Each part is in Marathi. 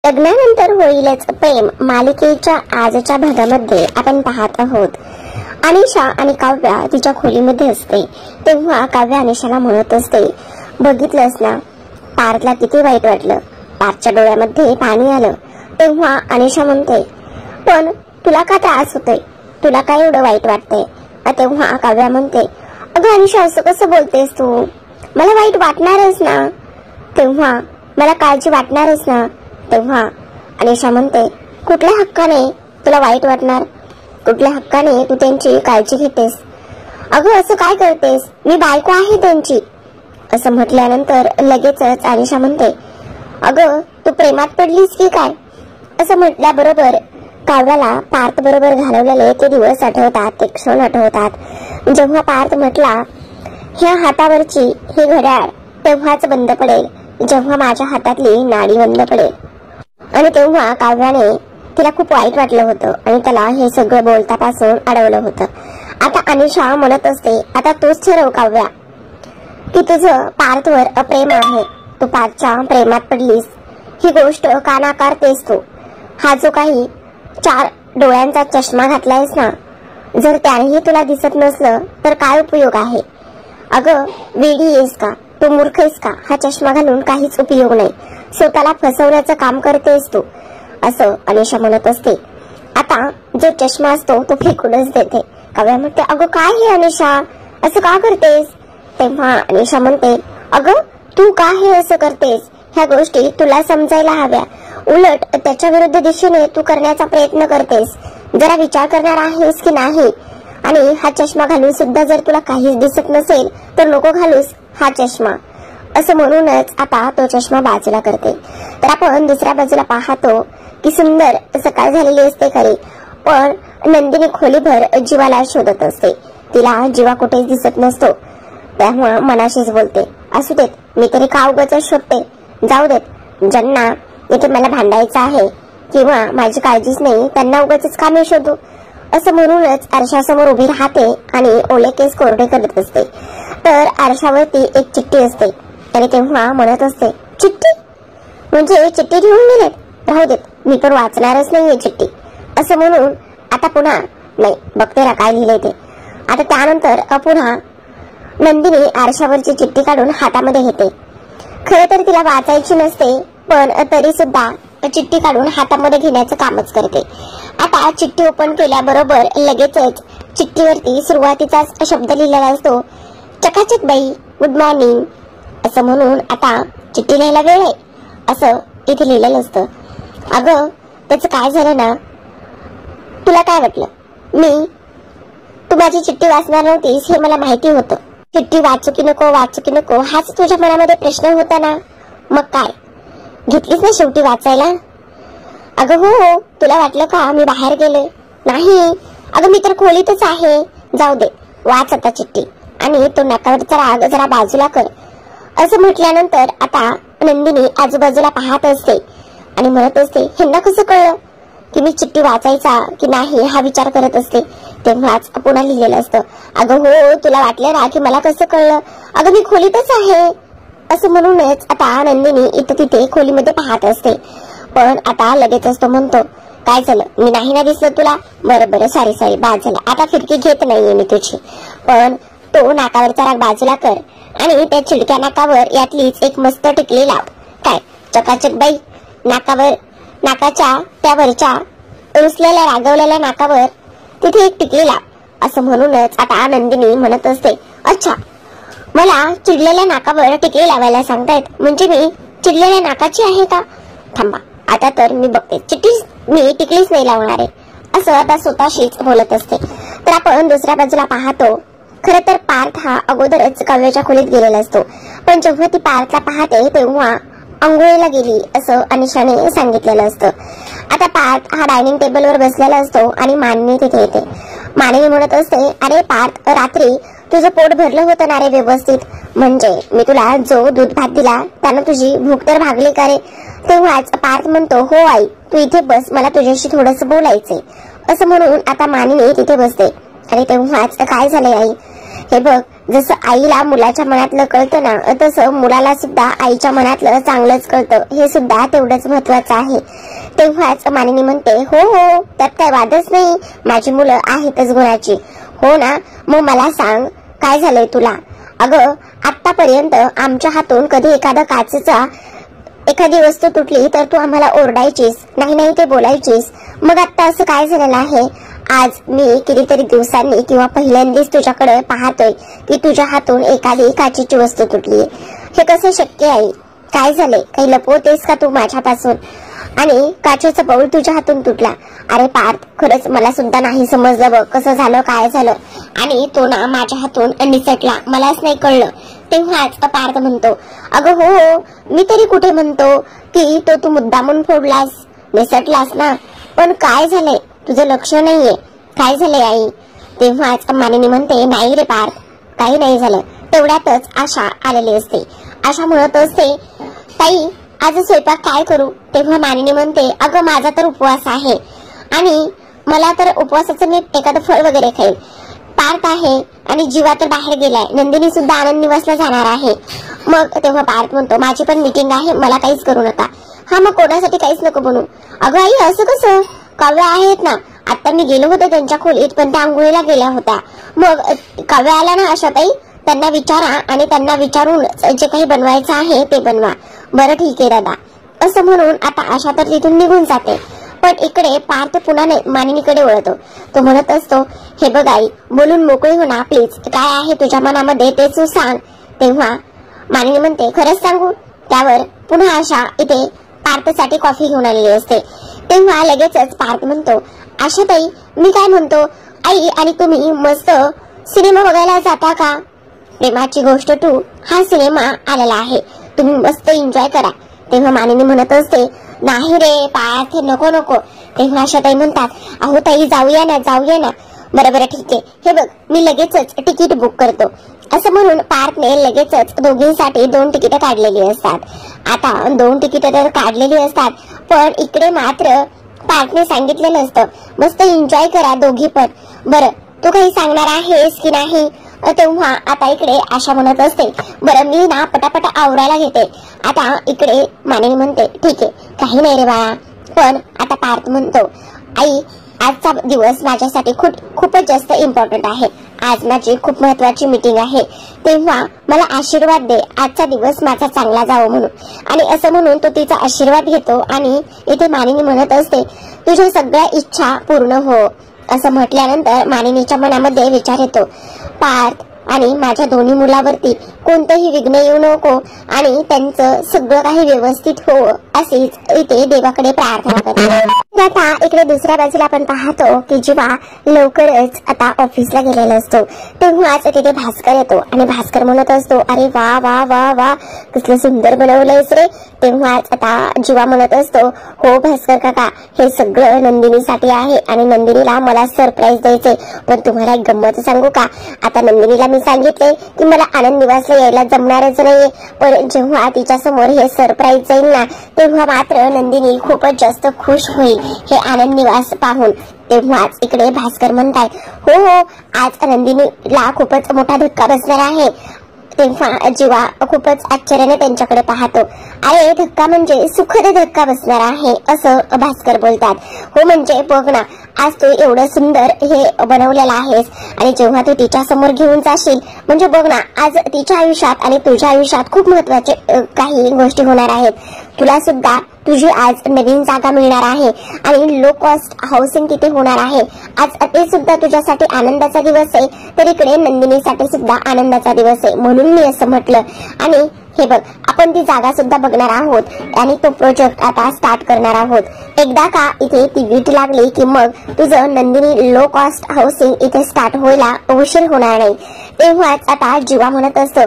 लग्नानंतर होईलच प्रेम मालिकेच्या आजच्या भागामध्ये आपण पाहत आहोत. अनिशा आणि काव्या तिच्या खोलीमध्ये असते तेव्हा काव्या अनिशाला म्हणत असते, बघितलंस ना पार्थला किती वाईट वाटलं. पार्थच्या डोळ्यामध्ये पाणी आलं. तेव्हा अनिशा म्हणते, पण तुला का त्रास होतोय, तुला काय एवढं वाईट वाटतंय. तेव्हा काव्या म्हणते, अगं अनिशा असं कसं बोलतेस तू, मला वाईट वाटणारच ना. तेव्हा मला काळजी वाटणारच ना. तेव्हा अनिशा म्हणते, कुठल्या हक्काने तुला वाईट वाटणार, कुठल्या हक्काने तू त्यांची काळजी घेतेस. अगं असं काय करतेस, मी बायको आहे त्यांची. असं म्हटल्यानंतर लगेचच अनिशा म्हणते, अगं तू प्रेमात पडलीस की काय. असं म्हटल्याबरोबर काव्याला पार्थ बरोबर घालवलेले ते दिवस आठवतात, ते क्षण आठवतात. जेव्हा पार्थ म्हटला, ह्या हातावरची ही घड्याळ तेव्हाच बंद पडेल जेव्हा माझ्या हातातली नाडी बंद पडेल. आणि तेव्हा काव्याने तिला खूप वाईट वाटलं होतं आणि त्याला हे सगळं बोलतापासून अडवलं होतं. आता अनिशा म्हणत असते, आता तूच ठरव काव्या की तुझं पार्थवर अप्रेम आहे, तू पार्थच्या प्रेमात पडलीस ही गोष्ट का नाकारतेस तू. हा जो काही 4 डोळ्यांचा चष्मा घातलायस ना, जर त्यानेही तुला दिसत नसलं तर काय उपयोग आहे. अगं वेडी आहेस का, तू मूर्ख आहेस का, हा चष्मा घालून काहीच उपयोग नाही, स्वतःला फसवण्याचं काम करतेस तू. असं अनिशा म्हणत असते. आता जो चष्मा असतो तो फेकूनच देते. काव्या म्हणते, अगं काय हे अनिशा, असं का करतेस. तेव्हा अनिशा म्हणते, अगं तू का हे असं करतेस, ह्या गोष्टी तुला समजायला हव्या, उलट त्याच्या विरुद्ध दिशेने तू करण्याचा प्रयत्न करतेस. जरा विचार करणार आहेस की नाही. आणि हा चष्मा घालून सुद्धा जर तुला काहीच दिसत नसेल तर नको घालूस हा चष्मा. असं म्हणूनच आता तो चष्मा बाजूला करते. तर आपण दुसऱ्या बाजूला पाहतो की सुंदर सकाळ झालेली असते खरी, पण नंदिनी खोलीभर जीवाला शोधत असते. तिला जीवा कुठेच दिसत नसतो. त्यामुळे मनाशीच बोलते, असू देत, मी तरी का उगाच शोधते, जाऊ देत, ज्यांना इथे मला भांडायचं आहे किंवा माझी काळजीच नाही त्यांना उगाच का मी शोधू. असं म्हणूनच आरशासमोर उभी राहते आणि ओले केस कोरडे करत असते. तर आरशावरती एक चिठ्ठी असते आणि तेव्हा म्हणत असते, चिठ्ठी म्हणजे चिठ्ठी घेऊन गेलेत, राहू देत, मी पण वाचणारच नाहीये चिठ्ठी. असं म्हणून आता पुन्हा नाही बघते ना काय लिहिलंय ते. आता त्यानंतर पुन्हा नंदिनी आरशावरची चिठ्ठी काढून हातामध्ये घेते. खरं तर तिला वाचायची नसते, पण तरी सुद्धा चिठ्ठी काढून हातामध्ये घेण्याचं कामच करते. आता चिठ्ठी ओपन केल्याबरोबर लगेचच चिठ्ठीवरती सुरुवातीचाच शब्द लिहिलेला असतो, चकाचक बाई, गुड मॉर्निंग. असं म्हणून आता चिठ्ठी लिहायला वेळ आहे असं इथे लिहिलेलं असतं. अगं त्याचं काय झालं ना, तुला काय वाटलं, तू माझी चिठ्ठी वाचणार नव्हतीस हे मला माहिती होतं. चिठ्ठी वाचू की नको हाच तुझ्या मनामध्ये प्रश्न होता ना, मग काय घेतलीस ना शेवटी वाचायला. अगं हो, तुला वाटलं का मी बाहेर गेले, नाही अगं मी तर खोलीतच आहे. जाऊ दे, वाच आता चिठ्ठी आणि तो नाकावरचा राग जरा बाजूला कर. असं म्हटल्यानंतर आता नंदिनी आजूबाजूला पाहत असते आणि म्हणत असते, ह्यांना कसं कळलं की मी चिठ्ठी वाचायचा की नाही हा विचार करत असते. तेव्हाच पुन्हा लिहिलेलं असतं, अगं हो, तुला वाटलं ना की मला कसं कळलं, अगं मी खोलीतच आहे. असं म्हणूनच आता नंदिनी इथे तिथे खोलीमध्ये पाहत असते. पण आता लगेचच तो म्हणतो, काय झालं, मी नाही ना दिसलं तुला, बरं सॉरी बाद झालं, आता फिरकी घेत नाहीये मी तुझी. पण तो नाकावरचा राग बाजूला कर आणि त्या चिडक्या नाकावर यातलीच एक मस्त टिकली लाव. काय चकाचक बाई, नाकाच्या त्या वरच्या रुसलेल्या रागवलेल्या नाकावर तिथे एक टिकली लाव. असं म्हणूनच आता नंदिनी म्हणत असते, अच्छा मला चिडलेल्या नाकावर टिकली लावायला सांगतायत, म्हणजे मी चिडलेल्या नाकाची आहे का. थांबा, आता तर मी बघते, मी टिकलीच नाही लावणार आहे. असं आता स्वतःशीच बोलत असते. तर आपण दुसऱ्या बाजूला पाहतो, खरं तर पार्थ हा अगोदरच काव्याच्या खोलीत गेलेला असतो. पण जेव्हा ती पार्थला पाहते तेव्हा अंघोळीला गेली असं अनिशाने सांगितलेलं असतं. आता पार्थ हा डायनिंग टेबलवर बसलेला असतो आणि माननी तिथे येते. माननी म्हणत असते, अरे पार्थ, रात्री तुझं पोट भरलं होतं ना रे व्यवस्थित, म्हणजे मी तुला जो दूध भात दिला त्यानं तुझी भूक तर भागली का रे. तेव्हाच पार्थ म्हणतो, हो आई तू इथे बस, मला तुझ्याशी थोडंसं बोलायचंय. असं म्हणून आता माननी तिथे बसते. आणि तेव्हाच काय झालंय आई, हे बघ जसं आईला मुलाच्या मनातलं कळतं ना, तसं मुलाला सुद्धा आईच्या मनातलं चांगलंच कळतं, हे सुद्धा तेवढंच महत्वाचं आहे. तेव्हाच मानिनी म्हणते, हो हो, त्यात काय वादच नाही, माझी मुलं आहेतच गुणाची. हो ना, मग मला सांग काय झालंय तुला? अगं आतापर्यंत आमच्या हातून कधी एखादा काचेचा एखादी वस्तू तुटली तर तू आम्हाला ओरडायचीस, नाही नाही ते बोलायचीस. मग आता असं काय झालेलं आहे? आज मी कितीतरी दिवसांनी किंवा पहिल्यांदाच तुझ्याकडे पाहतोय की तुझ्या हातून एखादी काचेची वस्तू तुटली. हे कसं शक्य आहे? काय झालंय? काही लपवतेस का तू माझ्यापासून? आणि काचेचा बाऊल तुझ्या हातून तुटला. अरे पार्थ, खरंच मला सुद्धा नाही समजलं बघ कसं झालं, काय झालं. आणि तो ना माझ्या हातून निसटला, मलाच नाही कळलं. तेव्हाच पार्थ म्हणतो, अगं हो हो, मी तरी कुठे म्हणतो की तो तू मुद्दामून फोडलास, निसटलास ना. पण काय झालंय? तुझं लक्ष नाहीये. काय झालंय आई? तेव्हाच मानिनी म्हणते, नाही रे पार्थ, काही नाही झालं. तेवढ्यातच आशा आलेली असते. आशा म्हणत असते, ताई आज स्वयंपाक काय करू? तेव्हा मानिनी म्हणते, अगं माझा तर उपवास आहे आणि मला तर उपवासाचं मी एखादं फळ वगैरे खाईल. पार्थ आहे आणि जीवा तर बाहेर गेलाय, नंदिनी सुद्धा आनंद निवासला जाणार आहे. मग तेव्हा पार्थ म्हणतो, माझी पण मीटिंग आहे, मला काहीच करू नका. हा मग कोणासाठी काहीच नको बनवू. अगं आई असं कसं? काव्य आहेत ना, आता मी गेलो होते त्यांच्या खोलीत, पण त्या आंघोळीला गेल्या होत्या. मग काव्य आला ना आशाताई, त्यांना विचारा आणि त्यांना विचारून जे काही बनवायचं आहे ते बनवा. बरं ठीक आहे दादा, असं म्हणून आता आशा तर तिथून निघून जाते. पण इकडे पार्थ पुन्हा मानिनीकडे वळतो. तो म्हणत असतो, हे बघ आई, बोलून मोकळी हो ना प्लीज, काय आहे तुझ्या मनामध्ये ते तू सांग. तेव्हा मानिनी म्हणते, खरंच सांगू? त्यावर पुन्हा आशा इथे पार्थसाठी कॉफी घेऊन आलेली असते. तेव्हा लगेचच पार्थ म्हणतो, आशाताई मी काय म्हणतो, आई आणि तुम्ही मस्त सिनेमा बघायला जाता का? प्रेमाची गोष्ट 2 हा सिनेमा आलेला आहे, तुम्ही मस्त एन्जॉय करा. तेव्हा मानिनी म्हणत असते, नाही रे पार्थ, नको नको. तेव्हा आशाताई म्हणतात, अहो ताई जाऊया ना, जाऊया ना. बरं बरं ठीक आहे, हे बघ मी लगेचच तिकीट बुक करतो. असं म्हणून पार्थने लगेचच दोघींसाठी 2 तिकीट काढलेली असतात. आता 2 तिकीट तर काढलेली असतात, पण इकडे मात्र पार्थने सांगितलेलं असतं, मस्त एन्जॉय करा दोघी पण. बरं तू काही सांगणार आहेस की नाही? तेव्हा आता इकडे आशा म्हणत असते, बरं मी ना पटापट आवरायला घेते. आता इकडे मानिनी म्हणते, ठीक आहे, काही नाही रे बाळा. पण आता पार्थ म्हणतो, आई आजचा दिवस माझ्यासाठी खूपच जास्त इम्पॉर्टंट आहे. आज माझी खूप महत्वाची मीटिंग आहे, तेव्हा मला आशीर्वाद दे, आजचा दिवस माझा चांगला जावो म्हणून. आणि असं म्हणून तो तिचा आशीर्वाद घेतो आणि इथे मानिनी म्हणत असते, तुझ्या सगळ्या इच्छा पूर्ण हो. असं म्हटल्यानंतर मानिनीच्या मनामध्ये विचार येतो, पार्थ आणि माझ्या दोन्ही मुलावरती कोणतंही विघ्न येऊ नको आणि त्यांचं सगळं काही व्यवस्थित हो, अशीच इथे देवाकडे प्रार्थना करते. आता इकडे दुसऱ्या बाजूला आपण पाहतो की जीवा लवकरच आता ऑफिसला गेलेला असतो. तेव्हाच तिथे भास्कर येतो आणि भास्कर म्हणत असतो, अरे वा वा वा वा, कसलं सुंदर बनवलंयस रे. तेव्हाच आता जीवा म्हणत असतो, हो भास्कर काका, हे सगळं नंदिनीसाठी आहे आणि नंदिनीला मला सरप्राईज द्यायचे. पण तुम्हाला एक गंमत सांगू का? आता नंदिनीला मी सांगितले की मला आनंद निवासला यायला जमणारच नाहीये, पण जेव्हा तिच्या समोर हे सरप्राईज जाईल ना, तेव्हा मात्र नंदिनी खूपच जास्त खुश होईल हे आनंद निवास पाहून. तेव्हाच इकडे भास्कर म्हणताय, हो हो, आज नंदिनीला खूपच मोठा धक्का बसणार आहे. तेव्हा जीवा खूपच आश्चर्याने त्यांच्याकडे पाहतो. अरे धक्का म्हणजे सुखद धक्का बसणार आहे असं भास्कर बोलतात. हो म्हणजे बघ ना, आज तू एवढं सुंदर हे बनवलेलं आहेस आणि जेव्हा तू तिच्या समोर घेऊन जाशील, म्हणजे बघ ना, आज तिच्या आयुष्यात आणि तुझ्या आयुष्यात खूप महत्वाचे काही गोष्टी होणार आहेत. तुला सुद्धा तुझी आज नवीन जागा मिळणार आहे आणि लो कॉस्ट हाऊसिंग तिथे होणार आहे. आज ते सुद्धा तुझ्यासाठी आनंदाचा दिवस आहे, तर इकडे नंदिनीसाठी सुद्धा आनंदाचा दिवस आहे, म्हणून मी असं म्हटलं. आणि हे बघ, आपण ती जागा सुद्धा बघणार आहोत आणि तो प्रोजेक्ट आता स्टार्ट करणार आहोत. एकदा का इथे ती वीट लागली की मग तुझं नंदिनी लो कॉस्ट हाऊसिंग इथे स्टार्ट व्हायला उशीर होणार नाही. तेव्हाच आता जीवा म्हणत असतो,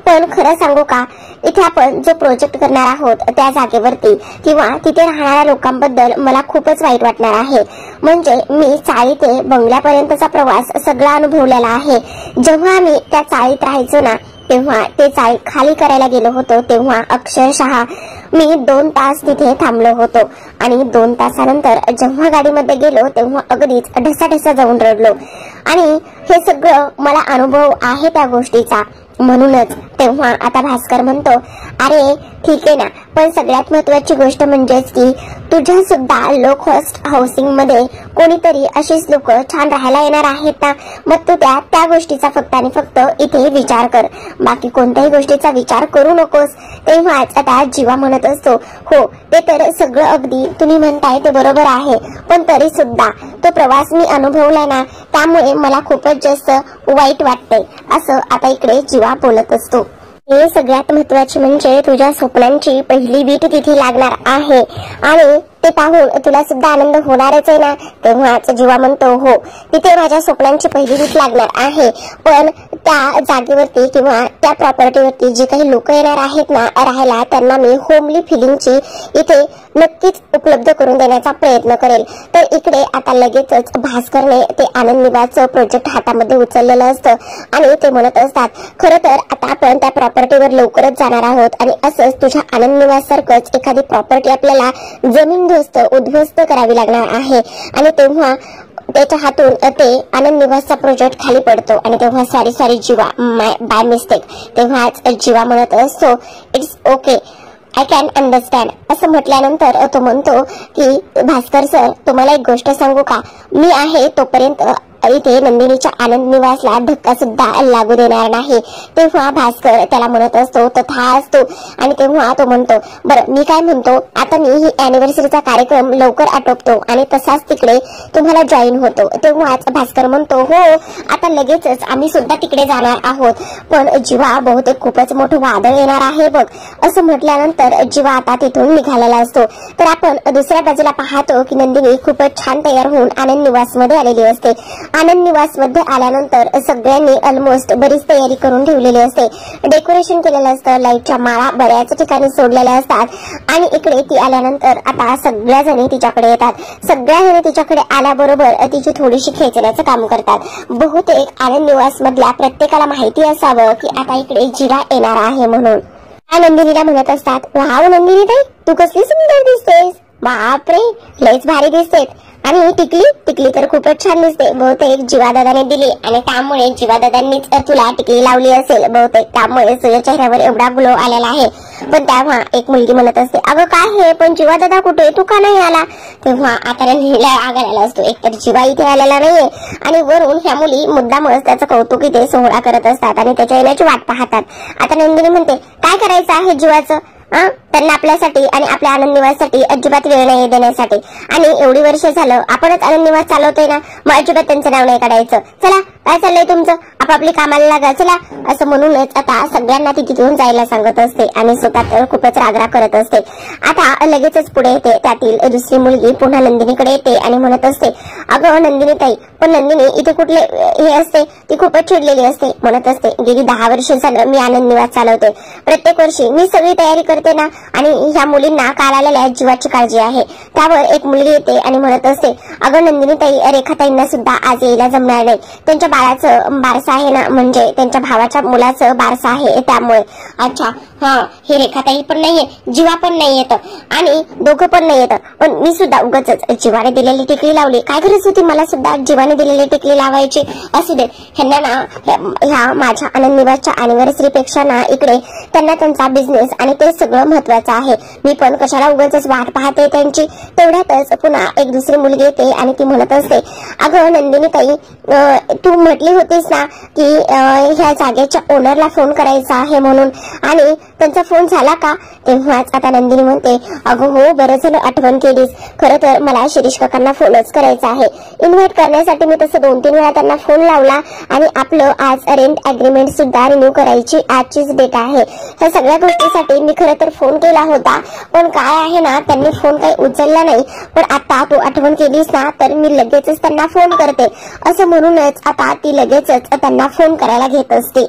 पण खरं सांगू का, इथे आपण जो प्रोजेक्ट करणार आहोत त्या जागेवरती किंवा तिथे राहणाऱ्या लोकांबद्दल मला खूपच वाईट वाटणार आहे. म्हणजे मी चाळी ते बंगल्यापर्यंतचा प्रवास सगळा अनुभवलेला आहे. जेव्हा आम्ही त्या चाळीत राहायचो ना, तेव्हा ते चाळी खाली करायला गेलो होतो, तेव्हा अक्षरशः मी 2 तास तिथे थांबलो होतो आणि 2 तासानंतर जेव्हा गाडीमध्ये गेलो तेव्हा अगदीच ढसाढसा जाऊन रडलो. आणि हे सगळं मला अनुभव आहे त्या गोष्टीचा. म्हणूनच तेव्हा आता भास्कर म्हणतो, अरे ठीक आहे ना, पण सगळ्यात महत्वाची गोष्ट म्हणजेच की तुझ्या सुद्धा लो कॉस्ट हाऊसिंग मध्ये कोणीतरी अशीच लोक छान राहायला येणार आहेत ना, मग तू त्या गोष्टीचा फक्त आणि फक्त इथे विचार कर, बाकी कोणत्याही गोष्टीचा विचार करू नकोस. तेव्हाच आता जीवा म्हणत असतो, हो ते तर सगळं अगदी तुम्ही म्हणताय ते बरोबर आहे, पण तरी सुद्धा तो प्रवास मी अनुभवलाय ना, त्यामुळे मला खूपच जास्त वाईट वाटते, असं आता इकडे जीवा बोलत असतो. हे सगळ्यात महत्वाचे म्हणजे तुझ्या स्वप्नांची पहिली वीट तिथे लागणार आहे आणि ते पाहून तुला सुद्धा आनंद होणारच आहे ना. तेव्हाच जीवा म्हणतो, हो तिथे माझ्या स्वप्नांची पहिली वीट लागणार आहे, पण त्या जागेवरती किंवा त्या प्रॉपर्टीवरती जे काही लोक येणार आहेत ना राहायला, त्यांना मी होमली फिलिंगची इथे नक्कीच उपलब्ध करून देण्याचा प्रयत्न करेल. तर इकडे आता लगेचच भास्करने ते आनंद निवासचं प्रोजेक्ट हातामध्ये उचललेलं असतं आणि ते म्हणत असतात, खरं तर आता आपण त्या प्रॉपर्टीवर लवकरच जाणार आहोत आणि असंच तुझ्या आनंद निवास सारखंच एखादी प्रॉपर्टी आपल्याला जमीन उद्ध्वस्त करावी लागणार आहे. आणि तेव्हा त्याच्या हातून ते आनंद निवासचा प्रोजेक्ट खाली पडतो आणि तेव्हा सॉरी जीवा, बाय मिस्टेक. तेव्हाच जीवा म्हणत असतो, it's okay, I can understand. असं म्हटल्यानंतर तो म्हणतो की भास्कर सर, तुम्हाला एक गोष्ट सांगू का, मी आहे तोपर्यंत इथे नंदिनीच्या आनंद निवासला धक्का सुद्धा लागू देणार नाही. तेव्हा भास्कर त्याला म्हणत असतो, तथास्तु. आणि तेव्हा तो म्हणतो, बरं मी काय म्हणतो, आता मी ही अॅनिव्हर्सरीचा कार्यक्रम लवकर आटोपतो आणि तसाच तिकडे तुम्हाला जॉईन होतो. तेव्हाच भास्कर म्हणतो, हो आता लगेचच आम्ही सुद्धा तिकडे जाणार आहोत, पण जीवा बहुतेक खूपच मोठं वादळ येणार आहे बघ. असं म्हटल्यानंतर जीवा आता तिथून निघालेला असतो. तर आपण दुसऱ्या बाजूला पाहतो की नंदिनी खूपच छान तयार होऊन आनंद निवास मध्ये आलेली असते. आनंद निवास मध्ये आल्यानंतर सगळ्यांनी ऑलमोस्ट बरीच तयारी करून ठेवलेली असते. डेकोरेशन केलेलं असतं, लाईटच्या माळा बऱ्याच ठिकाणी सोडलेल्या असतात आणि इकडे ती आल्यानंतर आता सगळ्या जणी तिच्याकडे येतात. सगळ्या जणी तिच्याकडे आल्याबरोबर तिची थोडीशी खेचण्याचं काम करतात. बहुतेक आनंद निवास मधल्या प्रत्येकाला माहिती असावं की आता इकडे जीवा येणार आहे म्हणून. नंदिनीला म्हणत असतात, वाव नंदिनी ताई, तू कसली सुंदर दिसतेस, बापरे लयच भारी दिसतेस. आणि टिकली तर खूपच छान दिसते, बहुतेक जीवादादाने दिली आणि त्यामुळे जीवादादांनीच तुला टिकली लावली असेल बहुतेक, त्यामुळे तुझ्या चेहऱ्यावर एवढा ग्लो आलेला आहे. पण तेव्हा एक मुलगी म्हणत असते, अगं काय हे, पण जीवादादा कुठे, तू का नाही आला. तेव्हा आता नंदिनीला आग आलेला असतो, एकतर जीवा इथे आलेला नाहीये आणि वरून ह्या मुली मुद्दामच त्याचं कौतुक इथे सोहळा करत असतात आणि त्याच्या येण्याची वाट पाहतात. आता नंदिनी म्हणते, काय करायचं आहे जीवाचं, त्यांना आपल्यासाठी आणि आपल्या आनंद निवाससाठी अजिबात वेळ नाही देण्यासाठी, आणि एवढी वर्ष झालं आपणच आनंद निवास चालवतोय ना, मग अजिबात त्यांचं नाव नाही काढायचं. चला काय चाललंय तुमचं, आपापली कामाला लागा चला. असं म्हणूनच आता सगळ्यांना ती तिथून जायला सांगत असते आणि स्वतः तर खूपच रागराग करत असते. आता लगेचच पुढे येते त्यातील दुसरी मुलगी पुन्हा नंदिनीकडे येते आणि म्हणत असते, अगं नंदिनी ताई, पण नंदिनी इथे कुठले हे असते, ती खूपच चिडलेली असते. म्हणत असते, गेली 10 वर्ष झालं मी आनंद निवास चालवते, प्रत्येक वर्षी मी सगळी तयारी करते ना, आणि ह्या मुलींना काल आलेल्या जीवाची काळजी आहे. त्यावर एक मुलगी येते आणि म्हणत असते, अगं नंदिनी ताई, रेखाताईंना सुद्धा आज यायला जमणार नाही, त्यांच्या बाळाचं बारसं आहे ना, म्हणजे त्यांच्या भावाच्या मुलाचं बारसं आहे त्यामुळे. अच्छा हा, हे रेखाताई पण नाहीये, जीवा पण नाही येत आणि दोघं पण नाही येत, पण मी सुद्धा उगाच जीवाने दिलेली टिकली लावली, काय गरज होती मला सुद्धा जीवाने दिलेली टिकली लावायची. असू दे, ह्यांना ना ह्या माझ्या आनंद निवासच्या अॅनिव्हर्सरी पेक्षा ना इकडे त्यांना त्यांचा बिझनेस आणि ते सगळं महत्वाचं आहे. मी पण कशाला उगाच वाट पाहते त्यांची. तेवढ्यातच पुन्हा एक दुसरी मुलगी येते आणि ती म्हणत असते, अगं नंदिनी ताई, तू म्हटली होतीस ना की ह्या जागेच्या ओनरला फोन करायचा आहे म्हणून, आणि त्यांचा फोन झाला का. तेव्हाच आता नंदिनी म्हणते, अगं हो बरं झालं आठवण केलीस, खरं तर मला शिरीष काकांना फोनच करायचा आहे. इन्व्हाइट करण्यासाठी मी तसं 2-3 वेळा त्यांना फोन लावला आणि आपलं आज रेंट अग्रीमेंट सुद्धा रिन्यू करायची आजचीच डेट आहे. ह्या सगळ्या गोष्टीसाठी मी खरं तर फोन केला होता, पण काय आहे ना त्यांनी फोन काही उचलला नाही, पण आता तू आठवण केलीस ना तर मी लगेचच त्यांना फोन करते. असं म्हणूनच आता ती लगेचच त्यांना फोन करायला घेत असते.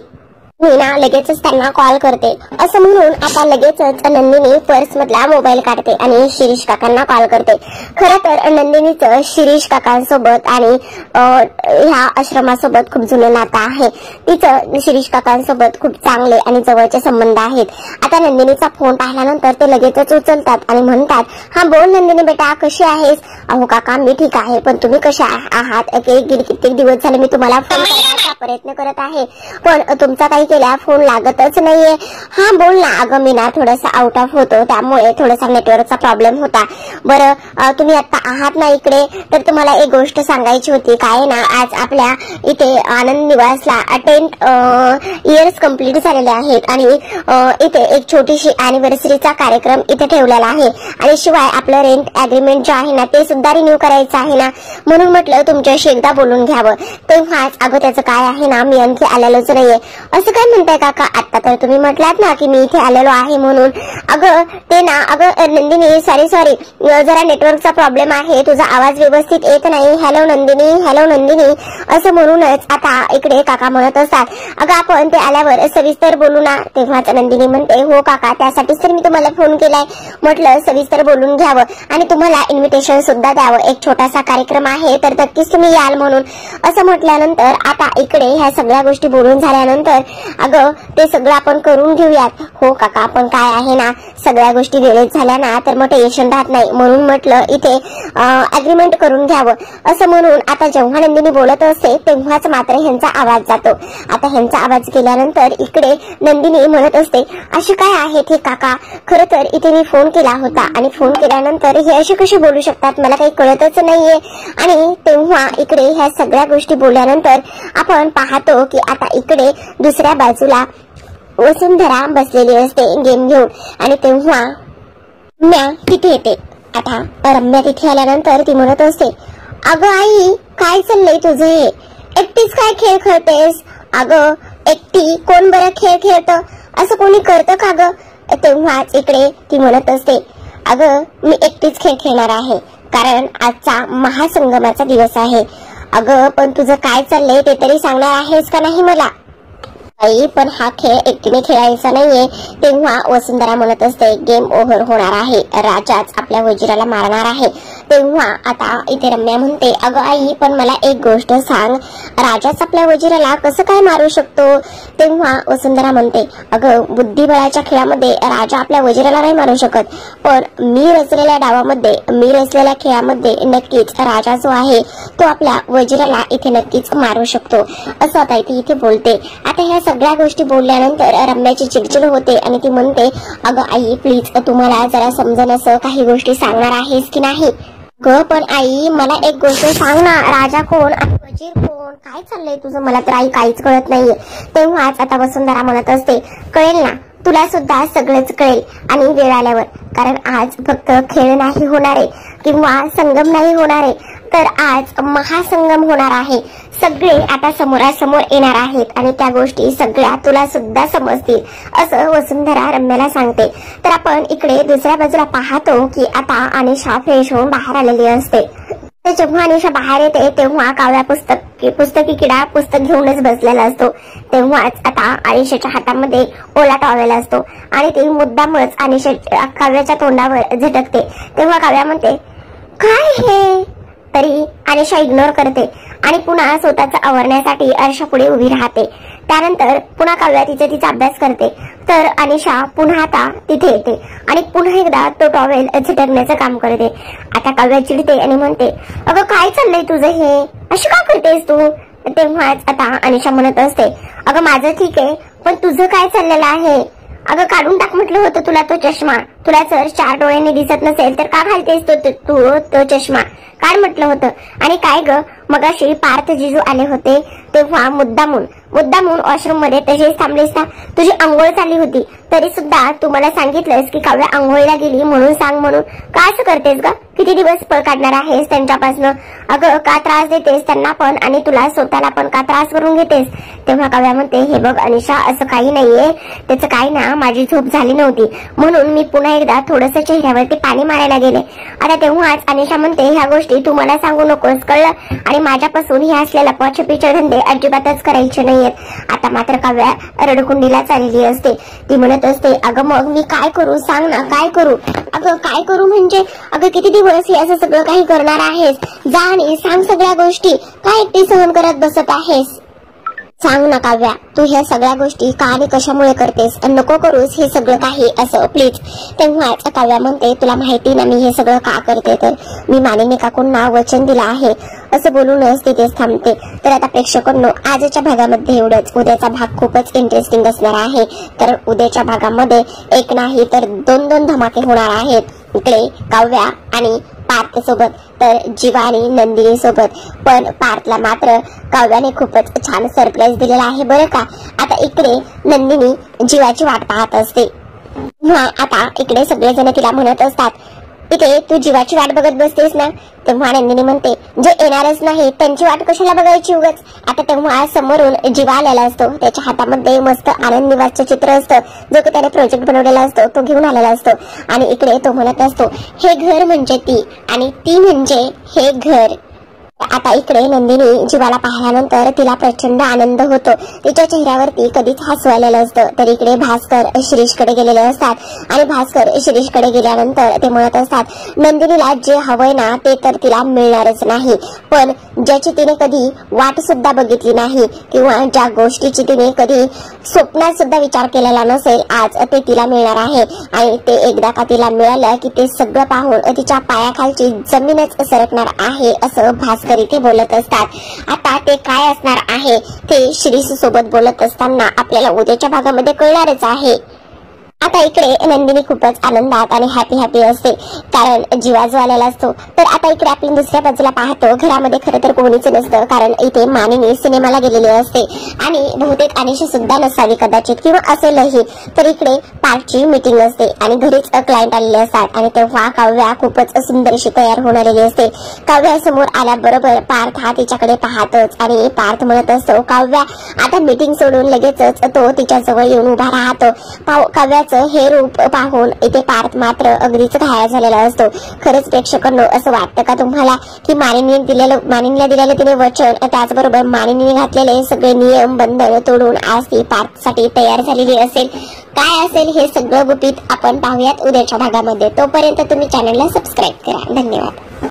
मी ना लगेचच त्यांना कॉल करते असं म्हणून आता लगेचच नंदिनी पर्स मधला मोबाईल काढते आणि शिरीष काकांना कॉल करते. खरं तर नंदिनीचं शिरीष काकांसोबत आणि ह्या आश्रमासोबत खूप जुनं नातं आहे. तिचं शिरीष काकांसोबत खूप चांगले आणि जवळचे संबंध आहेत. आता नंदिनीचा फोन पाहिल्यानंतर ते लगेचच उचलतात आणि म्हणतात, हा बोल नंदिनी बेटा, कशी आहेस? अहो काका मी ठीक आहे, पण तुम्ही कशा आहात? गेली कित्येक दिवस झाले मी तुम्हाला फोन करण्याचा प्रयत्न करत आहे, पण तुमचा काही केल्या फोन लागतच नाहीये. हा बोल ना. अगं मी ना थोडासा आउट ऑफ होतो, त्यामुळे थोडासा नेटवर्कचा प्रॉब्लेम होता. बरं तुम्ही आता आहात ना इकडे, तर तुम्हाला एक गोष्ट सांगायची होती. काय ना, आज आपल्या इथे आनंद निवासला 10 इयर्स कंप्लीट झालेले आहेत आणि इथे एक छोटीशी अॅनिव्हर्सरीचा कार्यक्रम इथे ठेवलेला आहे आणि शिवाय आपलं रेंट अग्रीमेंट जे आहे ना ते सुद्धा रिन्यू करायचं आहे ना, म्हणून म्हटलं तुमच्याशी एकदा बोलून घ्यावं. तेव्हाच अगं त्याचं काय आहे ना, मी आणखी आलेलोच नाहीये. असं काय म्हणताय काका? आता तर तुम्ही म्हटलात ना की मी इथे आलेलो आहे म्हणून. अगं ते ना, अगं नंदिनी सॉरी जरा नेटवर्कचा प्रॉब्लेम आहे, तुझा आवाज व्यवस्थित येत नाही. हॅलो नंदिनी असं म्हणूनच आता इकडे काका म्हणत असतात, अगं आपण ते आल्यावर सविस्तर बोलू ना. तेव्हाच नंदिनी म्हणते, हो काका त्यासाठीच तर मी तुम्हाला फोन केलाय, म्हटलं सविस्तर बोलून घ्यावं आणि तुम्हाला इन्व्हिटेशन सुद्धा द्यावं. एक छोटासा कार्यक्रम आहे तर नक्कीच तुम्ही याल म्हणून. असं म्हटल्यानंतर आता इकडे ह्या सगळ्या गोष्टी बोलून झाल्यानंतर अगं ते सगळं आपण करून घेऊयात. हो काका पण काय आहे ना, सगळ्या गोष्टी वेळेत झाल्या ना तर मग टेन्शन राहत नाही, म्हणून म्हटलं इथे अग्रीमेंट करून घ्यावं. असं म्हणून आता जेव्हा नंदिनी बोलत असते तेव्हाच मात्र ह्यांचा आवाज जातो. आता ह्यांचा आवाज गेल्यानंतर इकडे नंदिनी म्हणत असते, अशी काय आहे ते काका? खरं तर इथे मी फोन केला होता आणि फोन केल्यानंतर हे असे कसे बोलू शकतात, मला काही कळतच नाहीये. आणि तेव्हा इकडे ह्या सगळ्या गोष्टी बोलल्यानंतर आपण पाहतो की आता इकडे दुसऱ्या बाजूला वसुंधरा बसलेली असते गेम घेऊन आणि तेव्हा रम्या तिथे येते. आता रम्या तिथे आल्यानंतर ती म्हणत असते, अगं आई काय चाललंय तुझं हे? एकटीच काय खेळ खेळतेस? अगं एकटी कोण बरं खेळ खेळतं? असं कोणी करतं का ग? तेव्हाच इकडे ती म्हणत असते, अगं मी एकटीच खेळ खेळणार आहे, कारण आजचा महासंगमाचा दिवस आहे. अगं पण तुझं काय चाललंय ते तरी सांगणार आहेस का नाही मला? आई पण हा खेळ एकटीने खेळायचा नाहीये. तेव्हा वसुंधरा म्हणत असते, गेम ओव्हर होणार आहे, राजाच आपल्या वजिराला मारणार आहे. तेव्हा आता इथे रम्या म्हणते, अगं आई पण मला एक गोष्ट सांग, राजाच आपल्या वजिराला कसं काय मारू शकतो? तेव्हा वसुंधरा म्हणते, अगं बुद्धिबळाच्या खेळामध्ये राजा आपल्या वजिराला नाही मारू शकत, पण मी रचलेल्या डावामध्ये, मी रचलेल्या खेळामध्ये नक्कीच राजा जो आहे तो आपल्या वजिराला इथे नक्कीच मारू शकतो. असं आता इथे बोलते. आता ह्या सगळ्या गोष्टी बोलल्यानंतर रम्याची चिडचिड होते आणि ती म्हणते, अगं आई प्लीज तुम्हाला जरा समजून असं काही गोष्टी सांगणार आहेस की नाही? ग पण आई मला एक गोष्ट सांग ना, राजा कोण आणि वजीर कोण? काय चाललंय तुझं? मला तर आई काहीच कळत नाहीये. तेव्हाच आता वसुंधरा म्हणत असते, कळेल ना तुला सुद्धा सगळंच कळेल आणि वेळ आल्यावर, कारण आज फक्त खेळ नाही होणार आहे किंवा संगम नाही होणार आहे, तर आज महासंगम होणार आहे. सगळे आता समोरासमोर येणार आहेत आणि त्या गोष्टी सगळ्या तुला सुद्धा समजतील, असं वसुंधरा रम्याला सांगते. तर आपण इकडे दुसऱ्या बाजूला पाहतो की आता अनिशा फ्रेश होऊन बाहेर आलेली असते. जेव्हा अनिशा बाहेर येते तेव्हा काव्या पुस्तकी किडा पुस्तक घेऊनच बसलेला असतो. तेव्हाच आता अनिशाच्या हातामध्ये ओला टॉवेल असतो आणि ती मुद्दामच काव्याच्या तोंडावर झटकते. तेव्हा काव्या म्हणते, काय हे? तरी अनिशा इग्नोर करते आणि पुन्हा स्वतःच आवरण्यासाठी अर्षा पुढे उभी राहते. त्यानंतर पुन्हा काव्या तिचा अभ्यास करते. तर अनिशा पुन्हा आता तिथे येते आणि पुन्हा एकदा तो टॉवेल झटकण्याचं काम करते. आता काव्या चिडते आणि म्हणते, अगं काय चाललंय तुझं हे? अशी का करतेस तू? तेव्हाच आता अनिशा म्हणत असते, अगं माझं ठीक आहे, पण तुझं काय चाललेलं आहे? अगं काढून टाक म्हटलं होतं तुला तो चष्मा. तुला जर 4 डोळ्यांनी दिसत नसेल तर का घालतेस तो चष्मा? काय म्हटलं होतं? आणि काय ग, मगाशी पार्थ जिजू आले होते तेव्हा मुद्दामून वॉशरूम मध्ये तशीच थांबलीस ना? तुझी आंघोळ चालली होती तरी सुद्धा तू मला सांगितलंस की काव्या आंघोळीला गेली म्हणून सांग म्हणून. का असं करतेस ग? किती दिवस पळ काढणार आहेस त्यांच्यापासनं? अगं का त्रास देतेस त्यांना पण आणि तुला स्वतःला पण का त्रास करून घेतेस? तेव्हा काव्या म्हणते, हे बघ अनिशा असं काही नाहीये, त्याचं काही ना माझी झोप झाली नव्हती म्हणून मी पुन्हा एकदा थोडंसं चेहऱ्यावरती पाणी मारायला गेले. आता तेव्हाच अनिशा म्हणते, ह्या गोष्टी तू मला सांगू नकोस कळलं, आणि माझ्यापासून हे असलेला लपवाछपीचे धंदे अजिबातच करायचे नाही. नाहीयेत। आता मात्र काव्या रडकुंडीला चाललेली असते। ती म्हणत असते, अगं मग मी काय करू, सांग ना काय करू। अगं काय करू म्हणजे, अगं किती दिवस हे असं सगळं काही करणार आहेस, जा आणि सांग सगळ्या गोष्टी, काय एकटी सहन करत बसत आहेस, सांग ना काव्या, तू ह्या सगळ्या गोष्टी का आणि कशामुळे करतेस, नको करूस हे सगळं काही असं प्लीज। तेव्हाच काव्या म्हणते, तुला माहिती ना मी हे सगळं का करते, तर मी मानिनी काकूंना वचन दिलं आहे, असं बोलूनच तिथेच थांबते। तर आता प्रेक्षकांनो, आजच्या भागामध्ये एवढंच। उद्याचा भाग खूपच इंटरेस्टिंग असणार आहे। तर उद्याच्या भागामध्ये एक नाही तर दोन धमाके होणार आहेत। इकडे काव्या आणि पार्थ सोबत, तर जीवा आणि नंदिनी सोबत। पण पार्थला मात्र काव्याने खूपच छान सरप्राईज दिलेला आहे बरं का। आता इकडे नंदिनी जीवाची वाट पाहत असते। आता इकडे सगळेजण तिला म्हणत असतात, इथे तू जीवाची वाट बघत बसतेस ना। तेव्हा नंदिनी म्हणते, जे येणारच नाही त्यांची वाट कशाला बघायची उगाच। आता तेव्हा समोरून जीवा आलेला असतो, त्याच्या हातामध्ये मस्त आनंद निवासचं चित्र असतं, जो की त्याने प्रोजेक्ट बनवलेला असतो, तो घेऊन आलेला असतो। आणि इकडे तो म्हणत असतो, हे घर म्हणजे ती आणि ती म्हणजे हे घर। आता इकडे नंदिनी जीवाला पाहिल्यानंतर तिला प्रचंड आनंद होतो, तिच्या चेहऱ्यावरती कधीच हसू आलेलं असतं। तर इकडे भास्कर शिरीषकडे गेलेले असतात आणि भास्कर शिरीषकडे गेल्यानंतर ते म्हणत असतात, नंदिनीला जे हवंय ना ते तर तिला मिळणारच नाही, पण ज्याची तिने कधी वाट सुद्धा बघितली नाही किंवा ज्या गोष्टीची तिने कधी स्वप्नात सुद्धा विचार केलेला नसेल, आज ते तिला मिळणार आहे। आणि ते एकदा का तिला मिळालं की ते सगळं पाहून तिच्या पायाखालची जमीनच सरकणार आहे, असं भास्कर इथे बोलत असतात। आता ते काय असणार आहे ते शिरीष सोबत बोलत असताना आपल्याला उद्याच्या भागामध्ये कळणारच आहे। आता इकडे नंदिनी खूपच आनंदात आणि हॅपी असते, कारण जीवा जो आलेला असतो। तर आता इकडे आपण दुसऱ्या बाजूला पाहतो, घरामध्ये खरं तर कोणीच नसतं, कारण इथे मानिनी सिनेमाला गेलेली असते आणि बहुतेक अनिशा सुद्धा नसावी कदाचित, किंवा असेलही। तर इकडे पार्थची मीटिंग असते आणि घरीच क्लायंट आलेले असतात। आणि तेव्हा काव्या खूपच सुंदर अशी तयार होऊन आलेली असते। काव्या समोर आल्याबरोबर पार्थ हा तिच्याकडे पाहतोच आणि पार्थ म्हणत असतो, काव्या, आता मीटिंग सोडून लगेचच तो तिच्या जवळ येऊन उभा राहतो। काव्या हे रूप पाहून इथे पार्थ मात्र अगदीच घाया झालेला असतो। खरंच प्रेक्षकांनो, असं वाटतं का तुम्हाला की मानिनीला दिलेलं तिने वचन, त्याचबरोबर मानिनीने घातलेले सगळे नियम बंधन तोडून आज ती पार्थसाठी तयार झालेली असेल? काय असेल हे सगळं गुपित आपण पाहूयात उद्याच्या भागामध्ये। तोपर्यंत तुम्ही चॅनलला सबस्क्राईब करा। धन्यवाद।